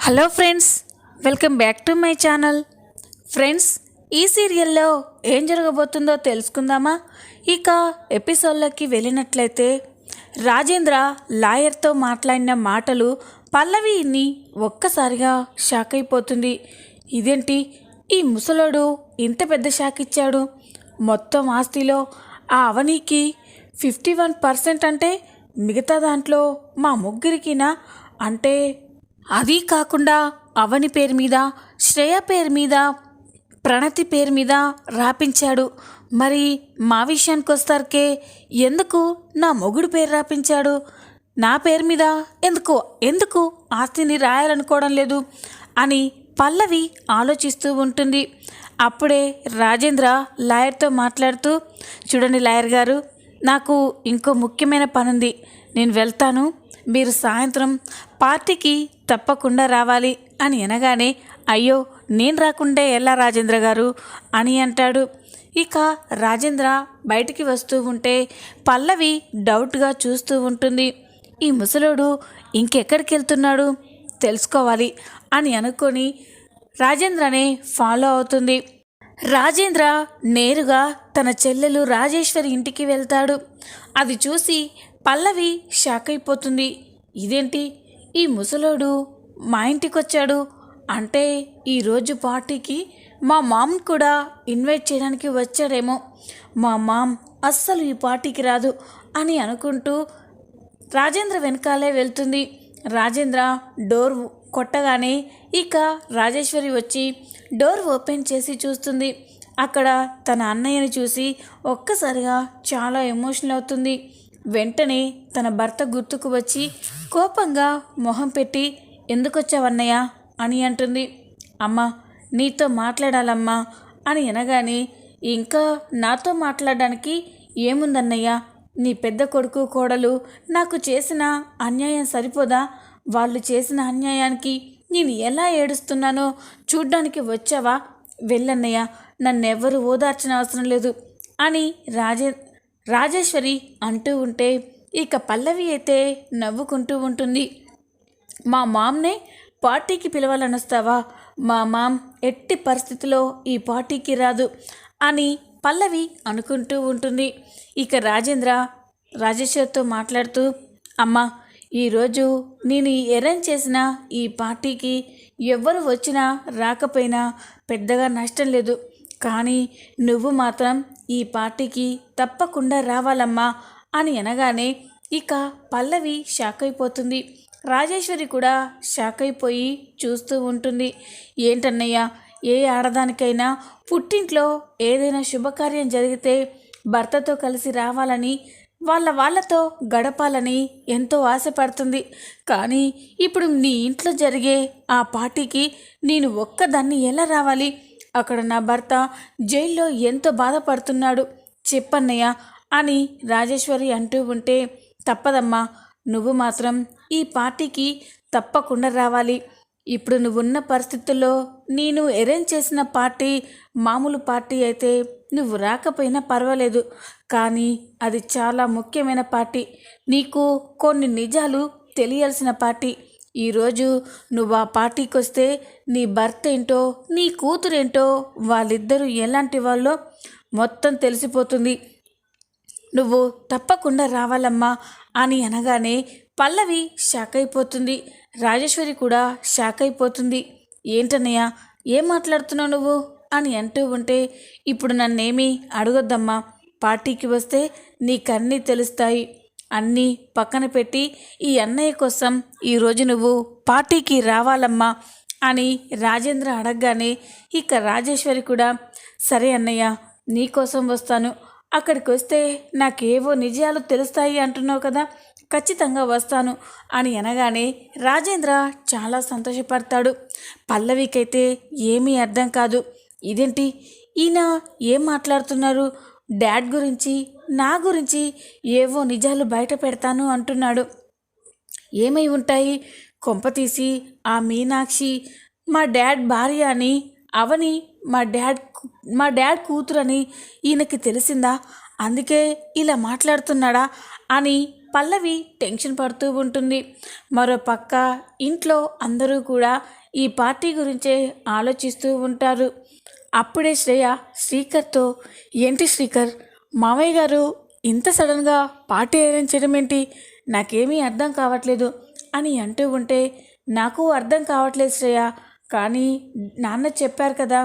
Hello friends, welcome back to my channel. Friends, ఈ సీరియల్లో ఏం జరగబోతుందో తెలుసుకుందామా? ఇక ఎపిసోడ్లోకి వెళ్ళినట్లయితే రాజేంద్ర లాయర్తో మాట్లాడిన మాటలు పల్లవిని ఒక్కసారిగా షాక్ అయిపోతుంది. ఇదేంటి, ఈ ముసలోడు ఇంత పెద్ద షాక్ ఇచ్చాడు? మొత్తం ఆస్తిలో ఆ అవనికి 51% అంటే మిగతా దాంట్లో మా ముగ్గురికినా? అంటే అది కాకుండా అవని పేరు మీద, శ్రేయ పేరు మీద, ప్రణతి పేరు మీద రాపించాడు. మరి మా విషయానికి వస్తారకే, ఎందుకు నా మొగుడు పేరు రాపించాడు? నా పేరు మీద ఎందుకు ఆస్తిని రాయాలనుకోవడం లేదు అని పల్లవి ఆలోచిస్తూ ఉంటుంది. అప్పుడే రాజేంద్ర లాయర్తో మాట్లాడుతూ, చూడండి లాయర్ గారు, నాకు ఇంకో ముఖ్యమైన పని ఉంది, నేను వెళ్తాను, మీరు సాయంత్రం పార్టీకి తప్పకుండా రావాలి అని అనగానే, అయ్యో నేను రాకుంటే ఎలా రాజేంద్ర గారు అని అంటాడు. ఇక రాజేంద్ర బయటికి వస్తూ ఉంటే పల్లవి డౌట్గా చూస్తూ ఉంటుంది. ఈ ముసలోడు ఇంకెక్కడికి వెళ్తున్నాడు తెలుసుకోవాలి అని అనుకొని రాజేంద్రనే ఫాలో అవుతుంది. రాజేంద్ర నేరుగా తన చెల్లెలు రాజేశ్వరి ఇంటికి వెళ్తాడు. అది చూసి పల్లవి షాక్ అయిపోతుంది. ఇదేంటి, ఈ ముసలోడు మా ఇంటికి వచ్చాడు అంటే ఈరోజు పార్టీకి మా మామ్ని కూడా ఇన్వైట్ చేయడానికి వచ్చాడేమో, మా మామ్ అస్సలు ఈ పార్టీకి రాదు అని అనుకుంటూ రాజేంద్ర వెనకాలే వెళ్తుంది. రాజేంద్ర డోర్ కొట్టగానే ఇక రాజేశ్వరి వచ్చి డోర్ ఓపెన్ చేసి చూస్తుంది. అక్కడ తన అన్నయ్యని చూసి ఒక్కసారిగా చాలా ఎమోషనల్ అవుతుంది. వెంటనే తన భర్త గుర్తుకు వచ్చి కోపంగా మొహం పెట్టి, ఎందుకొచ్చావన్నయ్య అని అంటుంది. అమ్మ, నీతో మాట్లాడాలమ్మా అని అనగానే, ఇంకా నాతో మాట్లాడడానికి ఏముందన్నయ్య, నీ పెద్ద కొడుకు కోడలు నాకు చేసిన అన్యాయం సరిపోదా? వాళ్ళు చేసిన అన్యాయానికి నేను ఎలా ఏడుస్తున్నానో చూడ్డానికి వచ్చావా? వెళ్ళన్నయ్య, నన్నెవ్వరూ ఓదార్చిన అవసరం లేదు అని రాజేశ్వరి అంటూ ఉంటే ఇక పల్లవి అయితే నవ్వుకుంటూ ఉంటుంది. మా మామ్నే పార్టీకి పిలవాలనొస్తావా? మా మామ్ ఎట్టి పరిస్థితిలో ఈ పార్టీకి రాదు అని పల్లవి అనుకుంటూ ఉంటుంది. ఇక రాజేంద్ర రాజేశ్వరితో మాట్లాడుతూ, అమ్మ, ఈరోజు నేను అరేంజ్ చేసిన ఈ పార్టీకి ఎవ్వరు వచ్చినా రాకపోయినా పెద్దగా నష్టం లేదు, కానీ నువ్వు మాత్రం ఈ పార్టీకి తప్పకుండా రావాలమ్మా అని అనగానే ఇక పల్లవి షాక్ అయిపోతుంది. రాజేశ్వరి కూడా షాక్ అయిపోయి చూస్తూ ఉంటుంది. ఏంటన్నయ్య, ఏ ఆడదానికైనా పుట్టింట్లో ఏదైనా శుభకార్యం జరిగితే భర్తతో కలిసి రావాలని, వాళ్ళతో గడపాలని ఎంతో ఆశపడుతుంది. కానీ ఇప్పుడు నీ ఇంట్లో జరిగే ఆ పార్టీకి నేను ఒక్కదాన్ని ఎలా రావాలి? అక్కడ నా భర్త జైల్లో ఎంతో బాధపడుతున్నాడు, చెప్పన్నయ్య అని రాజేశ్వరి అంటూ ఉంటే, తప్పదమ్మా, నువ్వు మాత్రం ఈ పార్టీకి తప్పకుండా రావాలి. ఇప్పుడు నువ్వున్న పరిస్థితుల్లో నేను అరేంజ్ చేసిన పార్టీ మామూలు పార్టీ అయితే నువ్వు రాకపోయినా పర్వాలేదు, కానీ అది చాలా ముఖ్యమైన పార్టీ, నీకు కొన్ని నిజాలు తెలియాల్సిన పార్టీ. ఈరోజు నువ్వు ఆ పార్టీకి వస్తే నీ భర్త ఏంటో, నీ కూతురేంటో, వాళ్ళిద్దరూ ఎలాంటి వాళ్ళో మొత్తం తెలిసిపోతుంది. నువ్వు తప్పకుండా రావాలమ్మా అని అనగానే పల్లవి షాక్ అయిపోతుంది. రాజేశ్వరి కూడా షాక్ అయిపోతుంది. ఏంటన్నయ్య, ఏం మాట్లాడుతున్నావు నువ్వు అని అంటూ ఉంటే, ఇప్పుడు నన్నేమీ అడగొద్దమ్మా, పార్టీకి వస్తే నీకన్నీ తెలుస్తాయి, అన్నీ పక్కన పెట్టి ఈ అన్నయ్య కోసం ఈరోజు నువ్వు పార్టీకి రావాలమ్మా అని రాజేంద్ర అడగగానే ఇక రాజేశ్వరి కూడా, సరే అన్నయ్య, నీకోసం వస్తాను, అక్కడికి వస్తే నాకేవో నిజాలు తెలుస్తాయి అంటున్నావు కదా, ఖచ్చితంగా వస్తాను అని అనగానే రాజేంద్ర చాలా సంతోషపడతాడు. పల్లవికైతే ఏమీ అర్థం కాదు. ఇదేంటి, ఈయన ఏం మాట్లాడుతున్నారు? డాడ్ గురించి, నా గురించి ఏవో నిజాలు బయట పెడతాను అంటున్నాడు. ఏమై ఉంటాయి? కొంపతీసి ఆ మీనాక్షి మా డాడ్ భార్య అని, అవని మా డాడ్ కూతురని ఈయనకి తెలిసిందా? అందుకే ఇలా మాట్లాడుతున్నాడా అని పల్లవి టెన్షన్ పడుతూ ఉంటుంది. మరో పక్క ఇంట్లో అందరూ కూడా ఈ పార్టీ గురించే ఆలోచిస్తూ ఉంటారు. అప్పుడే శ్రేయ శ్రీకర్తో, ఏంటి శ్రీకర్, మామయ్య గారు ఇంత సడన్గా పార్టీ అరేంజ్ చేయడం ఏంటి, నాకేమీ అర్థం కావట్లేదు అని అంటూ ఉంటే, నాకు అర్థం కావట్లేదు శ్రేయ, కానీ నాన్న చెప్పారు కదా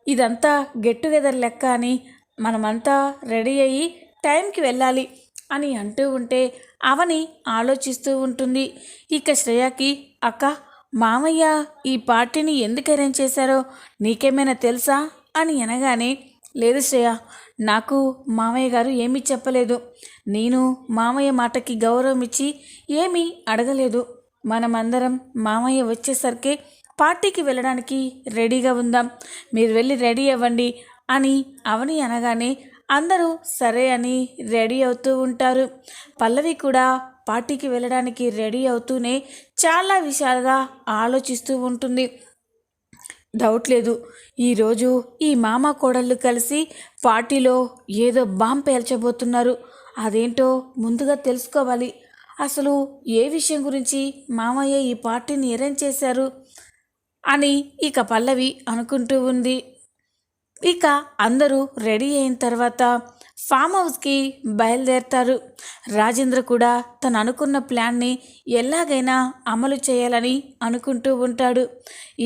ఇదంతా గెట్ టుగెదర్ లెక్క అని, మనమంతా రెడీ అయ్యి టైంకి వెళ్ళాలి అని అంటూ ఉంటే అవని ఆలోచిస్తూ ఉంటుంది. ఇక శ్రేయకి, అక్క మామయ్య ఈ పార్టీని ఎందుకు అరేంజ్ చేశారో నీకేమైనా తెలుసా అని అనగానే, లేదు శ్రేయ, నాకు మామయ్య గారు ఏమీ చెప్పలేదు. నేను మామయ్య మాటకి గౌరవం ఇచ్చి ఏమీ అడగలేదు. మనమందరం మామయ్య వచ్చేసరికి పార్టీకి వెళ్ళడానికి రెడీగా ఉందాం, మీరు వెళ్ళి రెడీ అవ్వండి అని అవని అనగానే అందరూ సరే అని రెడీ అవుతూ ఉంటారు. పల్లవి కూడా పార్టీకి వెళ్ళడానికి రెడీ అవుతూనే చాలా విషయాలుగా ఆలోచిస్తూ ఉంటుంది. డౌట్ లేదు, ఈరోజు ఈ మామ కోడళ్ళు కలిసి పార్టీలో ఏదో బాంబ్ పేల్చబోతున్నారు. అదేంటో ముందుగా తెలుసుకోవాలి. అసలు ఏ విషయం గురించి మామయ్య ఈ పార్టీని అరేంజ్ చేశారు అని ఇక పల్లవి అనుకుంటూ ఉంది. ఇక అందరూ రెడీ అయిన తర్వాత ఫామ్ హౌస్కి బయలుదేరతారు. రాజేంద్ర కూడా తను అనుకున్న ప్లాన్ని ఎలాగైనా అమలు చేయాలని అనుకుంటూ ఉంటాడు.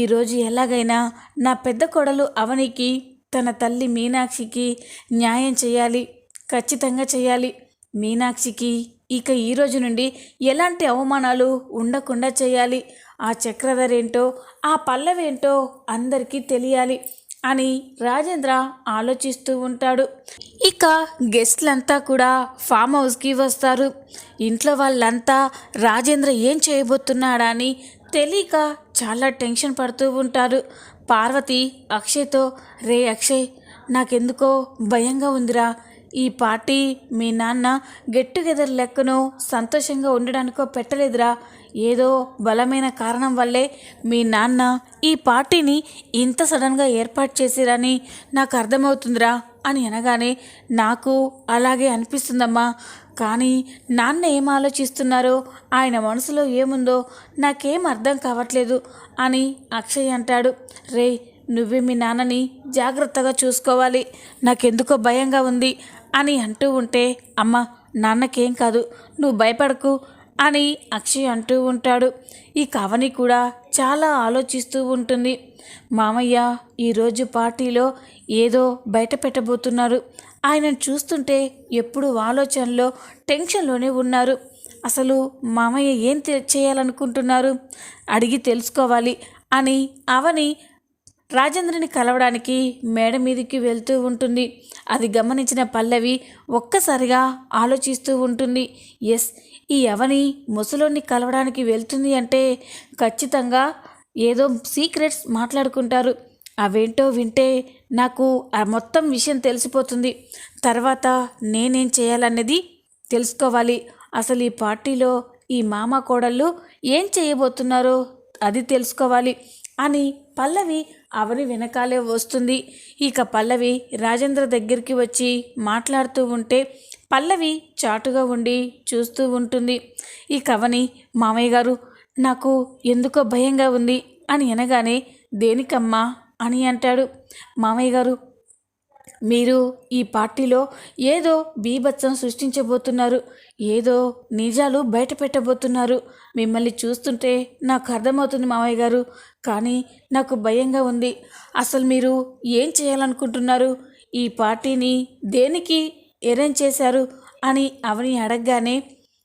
ఈరోజు ఎలాగైనా నా పెద్ద కోడలు అవనికి, తన తల్లి మీనాక్షికి న్యాయం చేయాలి, ఖచ్చితంగా చేయాలి. మీనాక్షికి ఇక ఈరోజు నుండి ఎలాంటి అవమానాలు ఉండకుండా చేయాలి. ఆ చక్రధర్ ఏంటో, ఆ పల్లవేంటో అందరికీ తెలియాలి అని రాజేంద్ర ఆలోచిస్తూ ఉంటాడు. ఇక గెస్ట్లంతా కూడా ఫామ్ హౌస్కి వస్తారు. ఇంట్లో వాళ్ళంతా రాజేంద్ర ఏం చేయబోతున్నాడా అని తెలియక చాలా టెన్షన్ పడుతూ ఉంటారు. పార్వతి అక్షయ్తో, రే అక్షయ్, నాకెందుకో భయంగా ఉందిరా. ఈ పార్టీ మీ నాన్న గెట్ టుగెదర్ లెక్కను సంతోషంగా ఉండడానికో పెట్టలేదురా. ఏదో బలమైన కారణం వల్లే మీ నాన్న ఈ పార్టీని ఇంత సడన్గా ఏర్పాటు చేసిరని నాకు అర్థమవుతుందిరా అని అనగానే, నాకు అలాగే అనిపిస్తుందమ్మా. కానీ నాన్న ఏం ఆలోచిస్తున్నారో, ఆయన మనసులో ఏముందో నాకేం అర్థం కావట్లేదు అని అక్షయ్ అంటాడు. రే, నువ్వే మీ నాన్నని జాగ్రత్తగా చూసుకోవాలి, నాకెందుకో భయంగా ఉంది అని అంటూ ఉంటే, అమ్మ నాన్నకేం కాదు, నువ్వు భయపడకు అని అక్షయ్ అంటూ ఉంటాడు. ఈ కవని కూడా చాలా ఆలోచిస్తూ ఉంటుంది. మామయ్య ఈరోజు పార్టీలో ఏదో బయట పెట్టబోతున్నారు. ఆయనను చూస్తుంటే ఎప్పుడు ఆలోచనలో, టెన్షన్లోనే ఉన్నారు. అసలు మామయ్య ఏం చేయాలనుకుంటున్నారు అడిగి తెలుసుకోవాలి అని అవని రాజేంద్రని కలవడానికి మేడ మీదకి వెళ్తూ ఉంటుంది. అది గమనించిన పల్లవి ఒక్కసారిగా ఆలోచిస్తూ ఉంటుంది. ఎస్, ఈ అవని ముసలోని కలవడానికి వెళ్తుంది అంటే ఖచ్చితంగా ఏదో సీక్రెట్స్ మాట్లాడుకుంటారు. అవేంటో వింటే నాకు ఆ మొత్తం విషయం తెలిసిపోతుంది. తర్వాత నేనేం చేయాలన్నది తెలుసుకోవాలి. అసలు ఈ పార్టీలో ఈ మామ కోడళ్ళు ఏం చేయబోతున్నారో అది తెలుసుకోవాలి అని పల్లవి అవని వెనకాలే వస్తుంది. ఇక పల్లవి రాజేంద్ర దగ్గరికి వచ్చి మాట్లాడుతూ ఉంటే పల్లవి చాటుగా ఉండి చూస్తూ ఉంటుంది. ఈ అవని, మామయ్య గారు నాకు ఎందుకో భయంగా ఉంది అని అనగానే, దేనికమ్మా అని అంటాడు. మామయ్య గారు, మీరు ఈ పార్టీలో ఏదో బీభత్సం సృష్టించబోతున్నారు, ఏదో నిజాలు బయట పెట్టబోతున్నారు. మిమ్మల్ని చూస్తుంటే నాకు అర్థమవుతుంది మామయ్య గారు, కానీ నాకు భయంగా ఉంది. అసలు మీరు ఏం చేయాలనుకుంటున్నారు, ఈ పార్టీని దేనికి అరేంజ్ చేశారు అని అవని అడగగానే,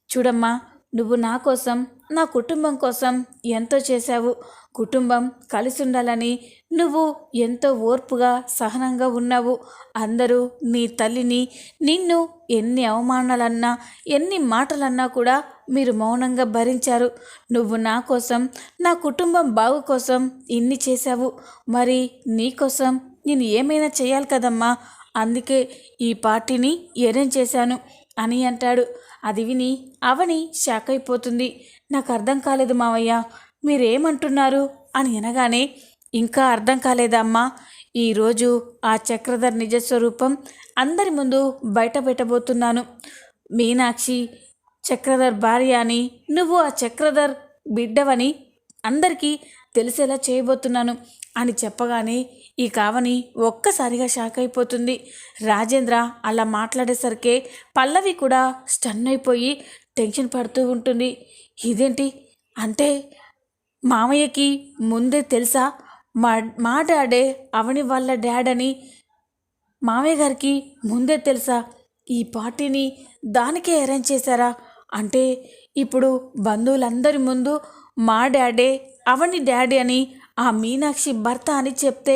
చూడమ్మా, నువ్వు నా కోసం, నా కుటుంబం కోసం ఎంతో చేశావు. కుటుంబం కలిసి ఉండాలని నువ్వు ఎంతో ఓర్పుగా, సహనంగా ఉన్నావు. అందరూ నీ తల్లిని, నిన్ను ఎన్ని అవమానాలన్నా, ఎన్ని మాటలన్నా కూడా మీరు మౌనంగా భరించారు. నువ్వు నా కోసం, నా కుటుంబం బాగు కోసం ఇన్ని చేశావు. మరి నీ కోసం నేను ఏమైనా చేయాలి కదమ్మా, అందుకే ఈ పార్టీని అరేంజ్ చేశాను అని అంటాడు. అది విని అవని షాక్ అయిపోతుంది. నాకు అర్థం కాలేదు మావయ్య, మీరేమంటున్నారు అని అనగానే, ఇంకా అర్థం కాలేదమ్మా, ఈరోజు ఆ చక్రధర్ నిజస్వరూపం అందరి ముందు బయట పెట్టబోతున్నాను. మీనాక్షి చక్రధర్ భార్య అని, నువ్వు ఆ చక్రధర్ బిడ్డవని అందరికీ తెలిసేలా చేయబోతున్నాను అని చెప్పగానే ఈ కావని ఒక్కసారిగా షాక్ అయిపోతుంది. రాజేంద్ర అలా మాట్లాడేసరికి పల్లవి కూడా స్టన్ అయిపోయి టెన్షన్ పడుతూ ఉంటుంది. ఇదేంటి అంటే మామయ్యకి ముందే తెలుసా? మా డాడే అవని వాళ్ళ డాడ్ అని మామయ్య గారికి ముందే తెలుసా? ఈ పార్టీని దానికే అరేంజ్ చేశారా? అంటే ఇప్పుడు బంధువులందరి ముందు మా డాడే అవని డాడీ అని ఆ మీనాక్షి భర్త అని చెప్తే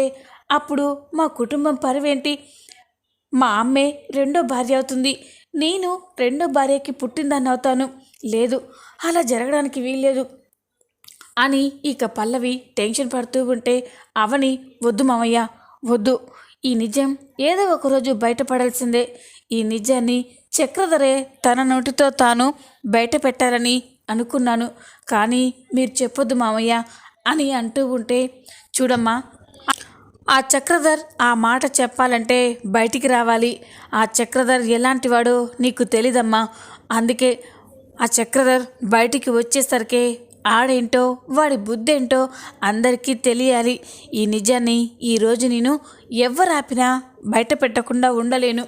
అప్పుడు మా కుటుంబం పరువేంటి? మా అమ్మే రెండో భార్య అవుతుంది, నేను రెండో భార్యకి పుట్టిందని అవుతాను. లేదు, అలా జరగడానికి వీల్లేదు అని ఇక పల్లవి టెన్షన్ పడుతూ ఉంటే అవని, వద్దు మామయ్య వద్దు, ఈ నిజం ఏదో ఒకరోజు బయటపడాల్సిందే. ఈ నిజాన్ని చక్రధరే తన నోటితో తాను బయట పెట్టాలని అనుకున్నాను, కానీ మీరు చెప్పొద్దు మామయ్య అని అంటూ ఉంటే, చూడమ్మా, ఆ చక్రధర్ ఆ మాట చెప్పాలంటే బయటికి రావాలి. ఆ చక్రధర్ ఎలాంటివాడో నీకు తెలీదమ్మా. అందుకే ఆ చక్రధర్ బయటికి వచ్చేసరికి ఆడేంటో వాడి బుద్ధి ఏంటో అందరికీ తెలియాలి. ఈ నిజాన్ని ఈరోజు నేను ఎవరు ఆపినా బయట పెట్టకుండా ఉండలేను.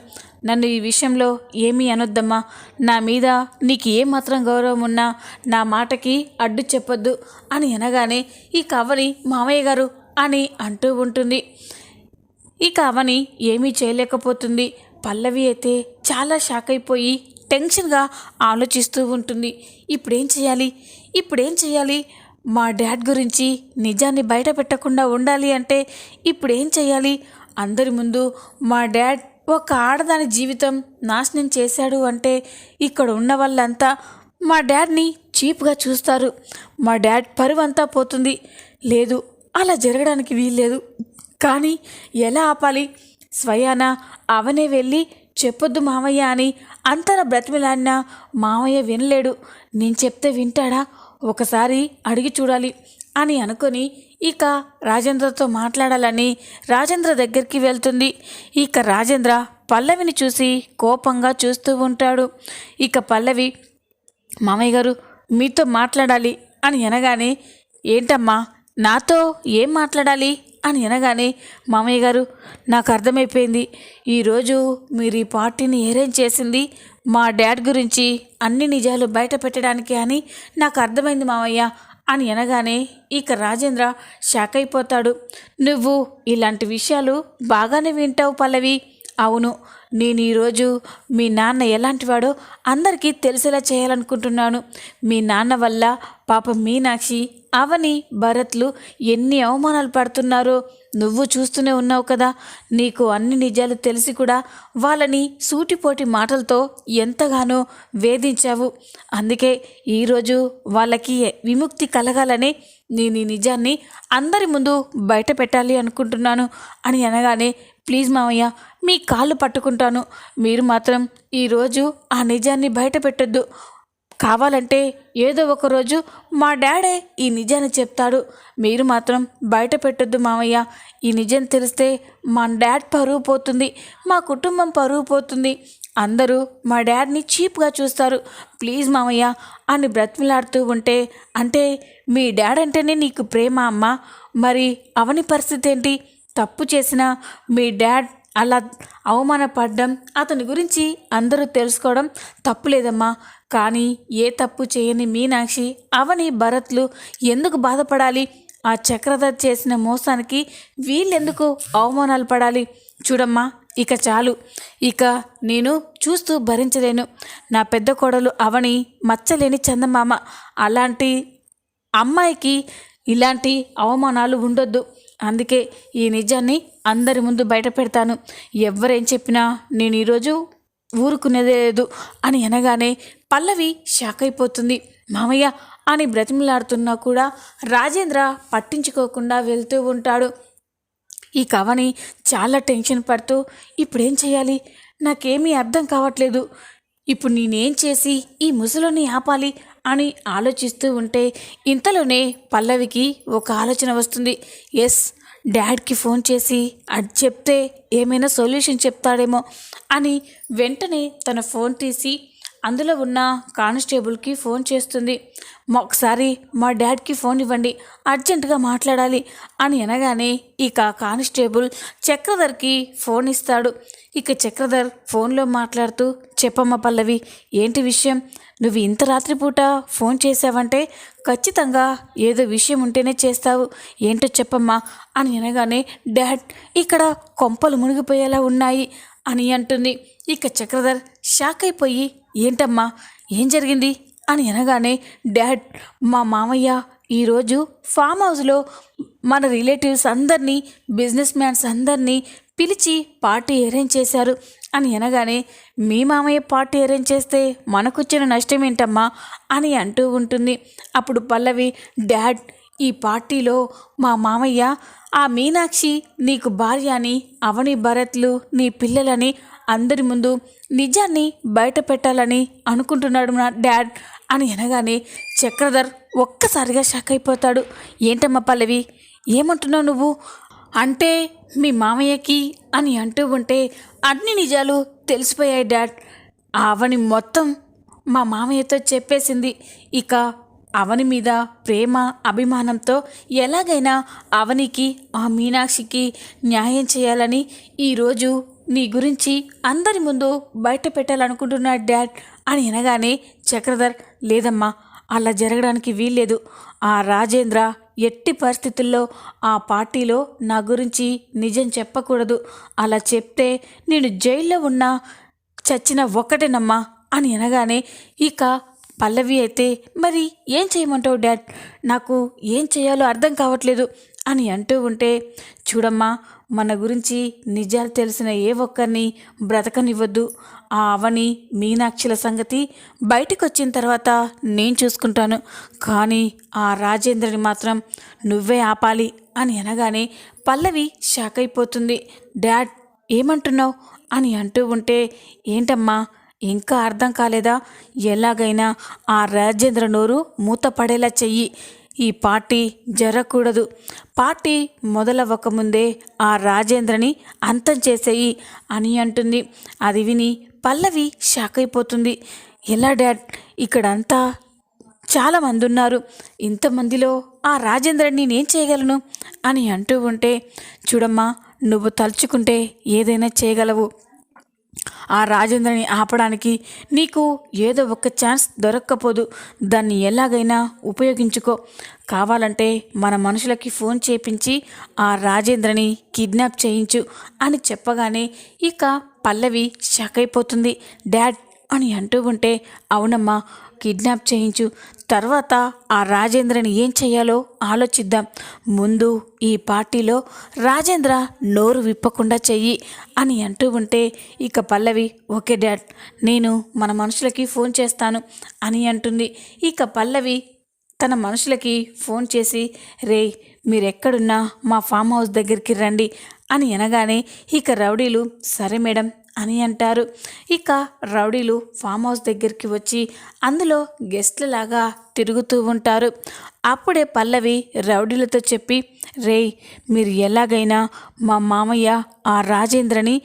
నన్ను ఈ విషయంలో ఏమీ అనొద్దమ్మా. నా మీద నీకు ఏమాత్రం గౌరవం ఉన్నా నా మాటకి అడ్డు చెప్పొద్దు అని అనగానే ఈ కవని మామయ్య గారు అని అంటూ ఉంటుంది. ఇక అవని ఏమీ చేయలేకపోతుంది. పల్లవి అయితే చాలా షాక్ అయిపోయి టెన్షన్గా ఆలోచిస్తూ ఉంటుంది. ఇప్పుడేం చేయాలి? మా డాడ్ గురించి నిజాన్ని బయట పెట్టకుండా ఉండాలి అంటే ఇప్పుడేం చేయాలి? అందరి ముందు మా డాడ్ ఒక ఆడదాని జీవితం నాశనం చేశాడు అంటే ఇక్కడ ఉన్న వాళ్ళంతా మా డాడ్ని చీప్గా చూస్తారు. మా డాడ్ పరువంతా పోతుంది. లేదు, అలా జరగడానికి వీల్లేదు. కానీ ఎలా ఆపాలి? స్వయాన అవనే వెళ్ళి చెప్పొద్దు మామయ్య అని అంతర బ్రతిమలాడినా మామయ్య వినలేడు. నేను చెప్తే వింటాడా? ఒకసారి అడిగి చూడాలి అని అనుకొని ఇక రాజేంద్రతో మాట్లాడాలని రాజేంద్ర దగ్గరికి వెళ్తుంది. ఇక రాజేంద్ర పల్లవిని చూసి కోపంగా చూస్తూ ఉంటాడు. ఇక పల్లవి, మామయ్య గారు మీతో మాట్లాడాలి అని అనగానే, ఏంటమ్మా నాతో ఏం మాట్లాడాలి అని అనగానే, మామయ్య గారు నాకు అర్థమైపోయింది. ఈరోజు మీరు ఈ పార్టీని అరేంజ్ చేసింది మా డాడ్ గురించి అన్ని నిజాలు బయట పెట్టడానికి అని నాకు అర్థమైంది మామయ్య అని అనగానే ఇక రాజేంద్ర షాక్ అయిపోతాడు. నువ్వు ఇలాంటి విషయాలు బాగానే వింటావు పల్లవి. అవును, నేను ఈరోజు మీ నాన్న ఎలాంటివాడో అందరికీ తెలిసేలా చేయాలనుకుంటున్నాను. మీ నాన్న వల్ల పాపం మీనాక్షి, అవని, భరత్లు ఎన్ని అవమానాలు పడుతున్నారో నువ్వు చూస్తూనే ఉన్నావు కదా. నీకు అన్ని నిజాలు తెలిసి కూడా వాళ్ళని సూటిపోటి మాటలతో ఎంతగానో వేధించావు. అందుకే ఈరోజు వాళ్ళకి విముక్తి కలగాలని నేను ఈ నిజాన్ని అందరి ముందు బయట పెట్టాలి అనుకుంటున్నాను అని అనగానే, ప్లీజ్ మామయ్య మీ కాళ్ళు పట్టుకుంటాను, మీరు మాత్రం ఈరోజు ఆ నిజాన్ని బయట పెట్టొద్దు. కావాలంటే ఏదో ఒకరోజు మా డాడే ఈ నిజాన్ని చెప్తాడు, మీరు మాత్రం బయట పెట్టొద్దు మామయ్య. ఈ నిజం తెలిస్తే మా డాడ్ పరువు పోతుంది, మా కుటుంబం పరువు పోతుంది, అందరూ మా డాడ్ని చీప్గా చూస్తారు. ప్లీజ్ మామయ్య అని బ్రతిమలాడుతూ ఉంటే, అంటే మీ డాడ్ అంటేనే నీకు ప్రేమ అమ్మా, మరి అవని పరిస్థితి ఏంటి? తప్పు చేసిన మీ డాడ్ అలా అవమానపడ్డం, అతని గురించి అందరూ తెలుసుకోవడం తప్పులేదమ్మా. కానీ ఏ తప్పు చేయని మీనాక్షి, అవని, భరత్లు ఎందుకు బాధపడాలి? ఆ చక్రధర్ చేసిన మోసానికి వీళ్ళెందుకు అవమానాలు పడాలి? చూడమ్మా, ఇక చాలు, ఇక నేను చూస్తూ భరించలేను. నా పెద్ద కోడలు అవని మచ్చలేని చందమామ, అలాంటి అమ్మాయికి ఇలాంటి అవమానాలు ఉండొద్దు. అందుకే ఈ నిజాన్ని అందరి ముందు బయట పెడతాను. ఎవరేం చెప్పినా నేను ఈరోజు ఊరుకునేదే లేదు అని అనగానే పల్లవి షాక్ అయిపోతుంది. మామయ్య అని బ్రతిమలాడుతున్నా కూడా రాజేంద్ర పట్టించుకోకుండా వెళ్తూ ఉంటాడు. ఈ కవని చాలా టెన్షన్ పడుతూ, ఇప్పుడేం చేయాలి? నాకేమీ అర్థం కావట్లేదు. ఇప్పుడు నేనేం చేసి ఈ ముసలోని ఆపాలి అని ఆలోచిస్తూ ఉంటే ఇంతలోనే పల్లవికి ఒక ఆలోచన వస్తుంది. ఎస్, డాడ్కి ఫోన్ చేసి అది చెప్తే ఏమైనా సొల్యూషన్ చెప్తాడేమో అని వెంటనే తన ఫోన్ తీసి అందులో ఉన్న కానిస్టేబుల్కి ఫోన్ చేస్తుంది. ఒకసారి మా డాడ్కి ఫోన్ ఇవ్వండి, అర్జెంటుగా మాట్లాడాలి అని అనగానే ఇక కానిస్టేబుల్ చక్రధర్కి ఫోన్ ఇస్తాడు. ఇక చక్రధర్ ఫోన్లో మాట్లాడుతూ, చెప్పమ్మ పల్లవి, ఏంటి విషయం? నువ్వు ఇంత రాత్రిపూట ఫోన్ చేసావంటే ఖచ్చితంగా ఏదో విషయం ఉంటేనే చేస్తావు, ఏంటో చెప్పమ్మా అని అనగానే, డాడ్ ఇక్కడ కొంపలు మునిగిపోయేలా ఉన్నాయి అని అంటుంది. ఇక చక్రధర్ షాక్ అయిపోయి, ఏంటమ్మా ఏం జరిగింది అని అనగానే, డాడ్ మా మామయ్య ఈరోజు ఫామ్ హౌస్లో మన రిలేటివ్స్ అందరినీ, బిజినెస్ మ్యాన్స్ అందరినీ పిలిచి పార్టీ అరేంజ్ చేశారు అని అనగానే, మీ మామయ్య పార్టీ అరేంజ్ చేస్తే మనకొచ్చిన నష్టం ఏంటమ్మా అని అంటూ ఉంటుంది. అప్పుడు పల్లవి, డాడ్ ఈ పార్టీలో మా మామయ్య ఆ మీనాక్షి నీకు భార్య అని, అవని భరత్లు నీ పిల్లలని అందరి ముందు నిజాన్ని బయట పెట్టాలని అనుకుంటున్నాడు నా డాడ్ అని అనగానే చక్రధర్ ఒక్కసారిగా షాక్ అయిపోతాడు. ఏంటమ్మా పల్లవి, ఏమంటున్నావు నువ్వు? అంటే మీ మామయ్యకి అని అంటూ ఉంటే, అన్ని నిజాలు తెలిసిపోయాయి డాడ్. ఆ అవని మొత్తం మా మామయ్యతో చెప్పేసింది. ఇక అవని మీద ప్రేమ అభిమానంతో ఎలాగైనా అవనికి ఆ మీనాక్షికి న్యాయం చేయాలని ఈరోజు నీ గురించి అందరి ముందు బయట పెట్టాలనుకుంటున్నాడు డాడ్ అని అనగానే చక్రధర్, లేదమ్మా అలా జరగడానికి వీల్లేదు. ఆ రాజేంద్ర ఎట్టి పరిస్థితుల్లో ఆ పార్టీలో నా గురించి నిజం చెప్పకూడదు. అలా చెప్తే నేను జైల్లో ఉన్నా చచ్చిన ఒక్కటేనమ్మా అని అనగానే ఇక పల్లవి అయితే, మరి ఏం చేయమంటావు డాడ్? నాకు ఏం చేయాలో అర్థం కావట్లేదు అని అంటూ ఉంటే, చూడమ్మా మన గురించి నిజాలు తెలిసిన ఏ ఒక్కరిని బ్రతకనివ్వద్దు. ఆ అవని మీనాక్షిల సంగతి బయటకు వచ్చిన తర్వాత నేను చూసుకుంటాను, కానీ ఆ రాజేంద్రని మాత్రం నువ్వే ఆపాలి అని అనగానే పల్లవి షాక్ అయిపోతుంది. డాడ్ ఏమంటున్నావు అని అంటూ ఉంటే, ఏంటమ్మా ఇంకా అర్థం కాలేదా? ఎలాగైనా ఆ రాజేంద్ర నోరు మూతపడేలా చెయ్యి. ఈ పార్టీ జరగకూడదు. పార్టీ మొదలవ్వకముందే ఆ రాజేంద్రని అంతం చేసేయి అని అంటుంది. అది విని పల్లవి షాక్ అయిపోతుంది. ఎలా డాడ్, ఇక్కడంతా చాలామంది ఉన్నారు, ఇంతమందిలో ఆ రాజేంద్రని నేనేం చేయగలను అని అంటూ ఉంటే, చూడమ్మా నువ్వు తలుచుకుంటే ఏదైనా చేయగలవు. ఆ రాజేంద్రని ఆపడానికి నీకు ఏదో ఒక ఛాన్స్ దొరక్కపోదు, దాన్ని ఎలాగైనా ఉపయోగించుకో. కావాలంటే మన మనుషులకి ఫోన్ చేపించి ఆ రాజేంద్రని కిడ్నాప్ చేయించు అని చెప్పగానే ఇక పల్లవి షాక్ అయిపోతుంది. డాడ్ అని అంటూ ఉంటే, అవునమ్మా కిడ్నాప్ చేయించు, తర్వాత ఆ రాజేంద్రని ఏం చేయాలో ఆలోచిద్దాం. ముందు ఈ పార్టీలో రాజేంద్ర నోరు విప్పకుండా చెయ్యి అని అంటూ ఉంటే ఇక పల్లవి, ఓకే డాడ్ నేను మన మనుషులకి ఫోన్ చేస్తాను అని అంటుంది. ఇక పల్లవి తన మనుషులకి ఫోన్ చేసి, రే మీరెక్కడున్నా మా ఫామ్ హౌస్ దగ్గరికి రండి అని అనగానే ఇక రౌడీలు సరే మేడం అని అంటారు. ఇక రౌడీలు ఫామ్ హౌస్ దగ్గరికి వచ్చి అందులో గెస్ట్లలాగా తిరుగుతూ ఉంటారు. అప్పుడే పల్లవి రౌడీలతో చెప్పి, రేయ్ మీరు ఎలాగైనా మా మామయ్య ఆ రాజేంద్రని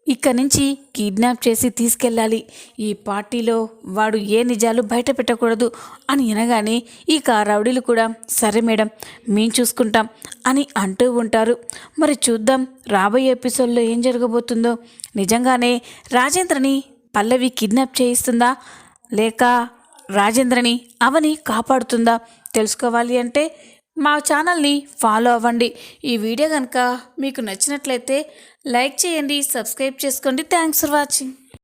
ఇక్కడి నుంచి కిడ్నాప్ చేసి తీసుకెళ్ళాలి. ఈ పార్టీలో వాడు ఏ నిజాలు బయట పెట్టకూడదు అని అనగానే ఇక రౌడీలు కూడా సరే మేడం మేము చూసుకుంటాం అని అంటూ ఉంటారు. మరి చూద్దాం రాబోయే ఎపిసోడ్లో ఏం జరగబోతుందో. నిజంగానే రాజేంద్రని పల్లవి కిడ్నాప్ చేయిస్తుందా, లేక రాజేంద్రని అవని కాపాడుతుందా? తెలుసుకోవాలి అంటే మా ఛానల్ని ఫాలో అవ్వండి. ఈ వీడియో కనుక మీకు నచ్చినట్లయితే లైక్ చేయండి, సబ్స్క్రైబ్ చేసుకోండి. Thanks for watching.